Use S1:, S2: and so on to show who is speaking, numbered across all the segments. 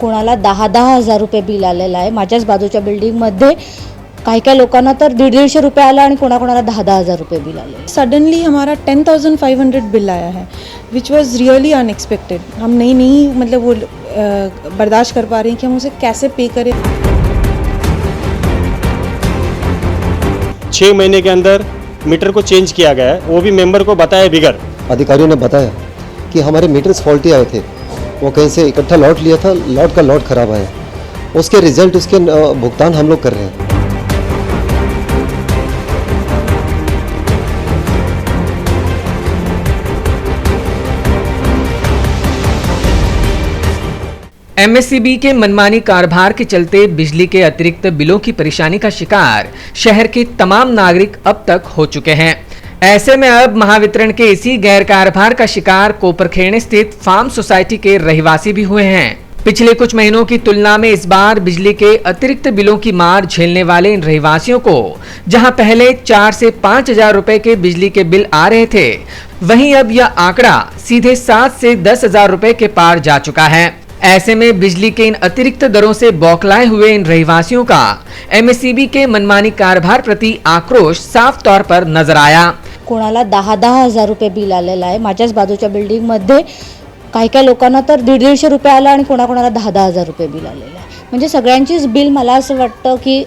S1: कोणाला 10-10 हजार रुपये बिल आलेलं आहे। माझ्याच बाजूच्या बिल्डिंगमध्ये काही लोकांना तर 150 रुपये आला आणि कोणाकोणाला 10-10 हजार रुपये बिल आले।
S2: सडनली हमारा 10,500 बिल आया है विच वॉज रियली अनएक्सपेक्टेड। हम नहीं मतलब वो बर्दाश्त कर पा रहे हैं कि हम उसे कैसे पे करें।
S3: 6 महीने के अंदर मीटर को चेंज किया गया है, वो भी मेंबर को बताया बिगर।
S4: अधिकारियों ने बताया कि हमारे मीटर्स फॉल्टी आए थे, वो कहीं से इकट्ठा लॉट लिया था, लॉट का लॉट खराब आया, उसके रिजल्ट उसके भुगतान हम लोग कर रहे हैं।
S5: एमएससीबी के मनमानी कारोबार के चलते बिजली के अतिरिक्त बिलों की परेशानी का शिकार शहर के तमाम नागरिक अब तक हो चुके हैं। ऐसे में अब महावितरण के इसी गैर कारोबार का शिकार कोपरखेड़े स्थित फार्म सोसाइटी के रहवासी भी हुए हैं। पिछले कुछ महीनों की तुलना में इस बार बिजली के अतिरिक्त बिलों की मार झेलने वाले इन रहवासियों को जहां पहले 4 से 5 हजार रुपए के बिजली के बिल आ रहे थे, वहीं अब यह आंकड़ा सीधे 7 से 10 हजार रुपए के पार जा चुका है। ऐसे में बिजली के इन अतिरिक्त दरों से बौखलाए हुए इन रहवासियों का एमएससीबी के मनमानी कारोबार प्रति आक्रोश साफ तौर पर नजर आया।
S1: कोणाला 10-10 हजार रुपये बिल आलेलं आहे। माझ्याच बाजूच्या बिल्डिंगमध्ये काही लोकांना तर 150 रुपये आला आणि कोणाकोणाला 10-10 हजार रुपये बिल आलेलं आहे। म्हणजे सगळ्यांचीच बिल मला असं वाटतं की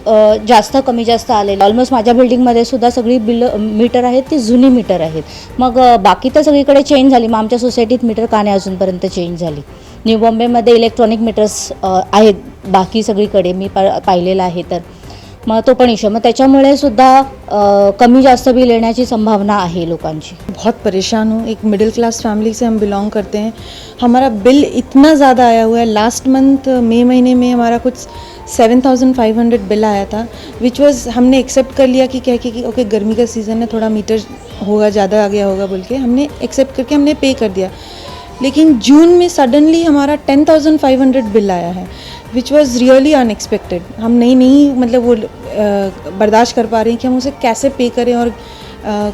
S1: जास्त कमी जास्त आलेलं। ऑलमोस्ट माझ्या बिल्डिंगमध्ये सुद्धा सगळी बिल मीटर आहेत ती जुनी मीटर आहेत। मग बाकी तर सगळीकडे चेंज झाली, मग आमच्या सोसायटीत मीटर का नाही अजूनपर्यंत चेंज झाली। न्यू बॉम्बेमध्ये इलेक्ट्रॉनिक मीटर्स आहेत बाकी सगळीकडे मी पाहिलेलं आहे, तर मग तो पण इशू, मग त्याच्यामुळे सुद्धा कमी जास्त बिल येण्याची संभावना आहे लोकांची।
S2: बहुत परेशान हूँ। एक मिडिल क्लास फैमिली से हम बिलोंग करते हैं। हमारा बिल इतना ज़्यादा आया हुआ है। लास्ट मंथ मई महीने में हमारा कुछ 7,500 बिल आया था, विच वॉज हमने एक्सेप्ट कर लिया कि कह के कि ओके गर्मी का सीज़न है, थोड़ा मीटर होगा ज़्यादा आ गया होगा बोल के हमने एक्सेप्ट करके हमने पे कर दिया। लेकिन जून में सडनली हमारा 10,500 बिल आया है विच वॉज रियली अनएक्सपेक्टेड। हम नहीं मतलब वो बर्दाश्त कर पा रहे हैं कि हम उसे कैसे पे करें और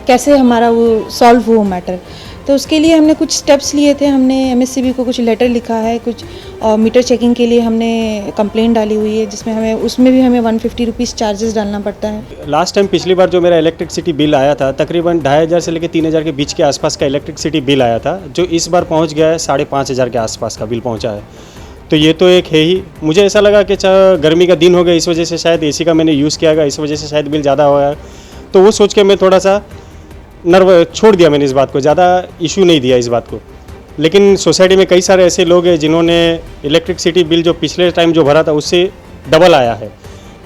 S2: कैसे हमारा वो सॉल्व हो मैटर। तो उसके लिए हमने कुछ स्टेप्स लिए थे। हमने एमएससीबी को कुछ लेटर लिखा है, कुछ मीटर चेकिंग के लिए हमने कंप्लेंट डाली हुई है, जिसमें उसमें भी हमें 150 रुपीज़ चार्जेस डालना पड़ता है।
S3: लास्ट टाइम पिछली बार जो मेरा इलेक्ट्रिसिटी बिल आया था तकरीबन 2,500 से लेकर 3,000 के बीच के आसपास का इलेक्ट्रिसिटी बिल आया था, जो इस बार पहुंच गया है 5,500 के आसपास का बिल पहुंचा है। तो ये तो एक है ही। मुझे ऐसा लगा कि गर्मी का दिन हो गया, इस वजह से शायद एसी का मैंने यूज़ किया गया, इस वजह से शायद बिल ज़्यादा हो गया, तो वो सोच के मैं थोड़ा सा छोड़ दिया मैंने इस बात को, ज़्यादा इशू नहीं दिया इस बात को। लेकिन सोसाइटी में कई सारे ऐसे लोग हैं जिन्होंने इलेक्ट्रिसिटी बिल जो पिछले टाइम जो भरा था उससे डबल आया है।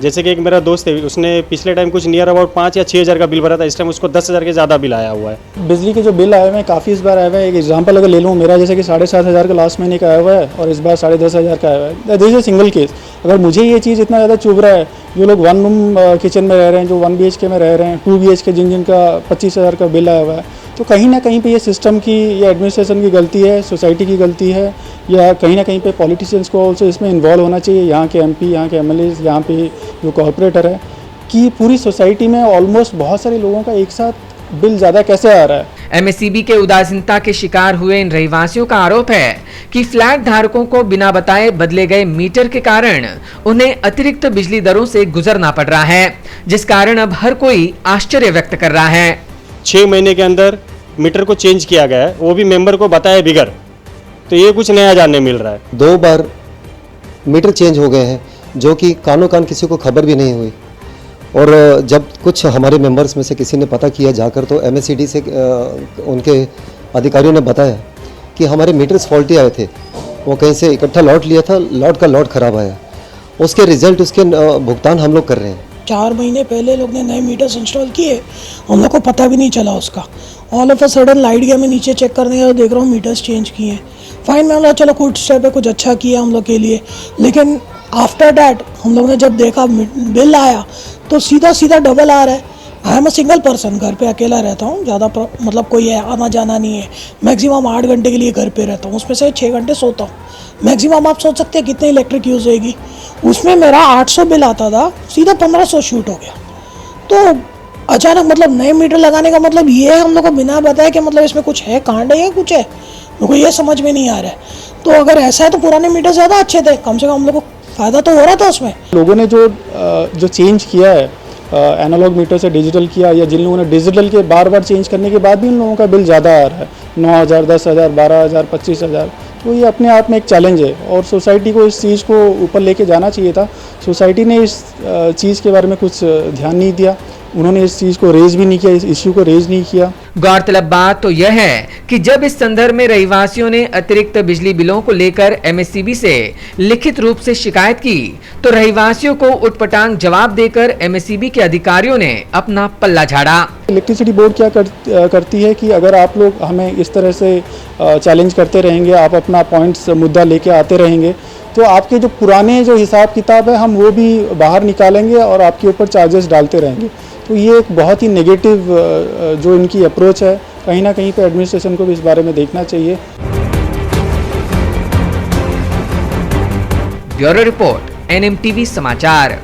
S3: जैसे कि एक मेरा दोस्त है, उसने पिछले टाइम कुछ नियर अबाउट 5 या 6 हज़ार का बिल भरा था, इस टाइम उसको 10 हज़ार के ज़्यादा बिल आया हुआ है।
S6: बिजली के जो बिल आए हुए हैं काफ़ी इस बार आए हुए हैं। एक एग्जांपल अगर ले लूँ मेरा, जैसे कि 7,500 का लास्ट महीने का आया हुआ है और इस बार 10,500 का आया हुआ है। This is a single case. अगर मुझे ये चीज़ इतना ज़्यादा चुभ रहा है, जो लोग 1 रूम किचन में रह रहे हैं, जो 1 BHK में रह रहे हैं, 2 BHK जिनका 25,000 का बिल आया हुआ है, तो कहीं ना कहीं पे ये सिस्टम की या एडमिनिस्ट्रेशन की गलती है, सोसाइटी की गलती है, या कहीं ना कहीं पे पॉलिटिशियंस को ऑल्सो इसमें इन्वॉल्व होना चाहिए। यहाँ के MP, यहाँ के MLAs, यहाँ पे जो कॉर्पोरेटर है, कि पूरी सोसाइटी में ऑलमोस्ट बहुत सारे लोगों का एक साथ बिल ज़्यादा कैसे आ रहा है।
S5: एमएससीबी के उदासीनता के शिकार हुए इन रहवासियों का आरोप है कि फ्लैट धारकों को बिना बताए बदले गए मीटर के कारण उन्हें अतिरिक्त बिजली दरों से गुजरना पड़ रहा है, जिस कारण अब हर कोई आश्चर्य व्यक्त कर रहा है।
S3: 6 महीने के अंदर मीटर को चेंज किया गया है, वो भी मेंबर को बताया बिगर, तो ये कुछ नया जानने मिल रहा है।
S4: 2 बार मीटर चेंज हो गए हैं, जो कि कानो कान किसी को खबर भी नहीं हुई। और जब कुछ हमारे मेंबर्स में से किसी ने पता किया जाकर, तो MSCD से उनके अधिकारियों ने बताया कि हमारे मीटर्स फॉल्टी आए थे, वो कहीं से इकट्ठा लॉट लिया था, लॉट का लॉट खराब आया, उसके रिजल्ट उसके भुगतान हम लोग कर रहे हैं।
S7: 4 महीने पहले लोग ने नए मीटर्स इंस्टॉल किए, हम लोग को पता भी नहीं चला उसका। All of a sudden light गया, मैं नीचे चेक करने गया, देख रहा हूँ मीटर्स चेंज किए हैं। फाइन, मैं बोला चलो कुछ स्टेप है, कुछ अच्छा किया हम लोग के लिए। लेकिन आफ्टर डैट हम लोग ने जब देखा बिल आया तो सीधा डबल आ रहा है। I am a single person, घर पे अकेला रहता हूँ, ज़्यादा मतलब कोई आना जाना नहीं है। मैक्सिमम 8 घंटे के लिए घर पे रहता हूँ, उसमें से 6 घंटे सोता हूँ। मैक्सिमम आप सोच सकते हैं कितने इलेक्ट्रिक यूज़ होगी। उसमें मेरा 800 बिल आता था, सीधा 1500 शूट हो गया। तो अचानक मतलब नए मीटर लगाने का मतलब ये है हम लोग को बिना बताए कि मतलब इसमें कुछ है, कांड है या कुछ है, मेरे को ये समझ में नहीं आ रहा है। तो अगर ऐसा है तो पुराने मीटर ज़्यादा अच्छे थे, कम से कम हम लोग को फ़ायदा तो हो रहा था उसमें।
S6: लोगों ने जो चेंज किया है एनालॉग मीटर से डिजिटल किया, या जिन लोगों ने डिजिटल के बार बार चेंज करने के बाद भी उन लोगों का बिल ज़्यादा आ रहा है, 9,000, 10,000, 12,000, 25,000। तो ये अपने आप में एक चैलेंज है और सोसाइटी को इस चीज़ को ऊपर लेके जाना चाहिए था। सोसाइटी ने इस चीज़ के बारे में कुछ ध्यान नहीं दिया, उन्होंने इस चीज़ को रेज भी नहीं किया, इस इश्यू को रेज नहीं किया।
S5: गौरतलब बात तो यह है कि जब इस संदर्भ में रहवासियों ने अतिरिक्त बिजली बिलों को लेकर एमएससीबी से लिखित रूप से शिकायत की, तो रहवासियों को उटपटांग जवाब देकर एमएससीबी के अधिकारियों ने अपना पल्ला झाड़ा।
S6: इलेक्ट्रिसिटी बोर्ड क्या करती है कि अगर आप लोग हमें इस तरह से चैलेंज करते रहेंगे, आप अपना पॉइंट्स मुद्दा लेके आते रहेंगे, तो आपके जो पुराने जो हिसाब किताब है हम वो भी बाहर निकालेंगे और आपके ऊपर चार्जेस डालते रहेंगे। तो ये एक बहुत ही नेगेटिव जो इनकी अप्रोच है, कहीं ना कहीं पे एडमिनिस्ट्रेशन को भी इस बारे में देखना चाहिए।
S5: ब्यूरो रिपोर्ट, NMTV समाचार।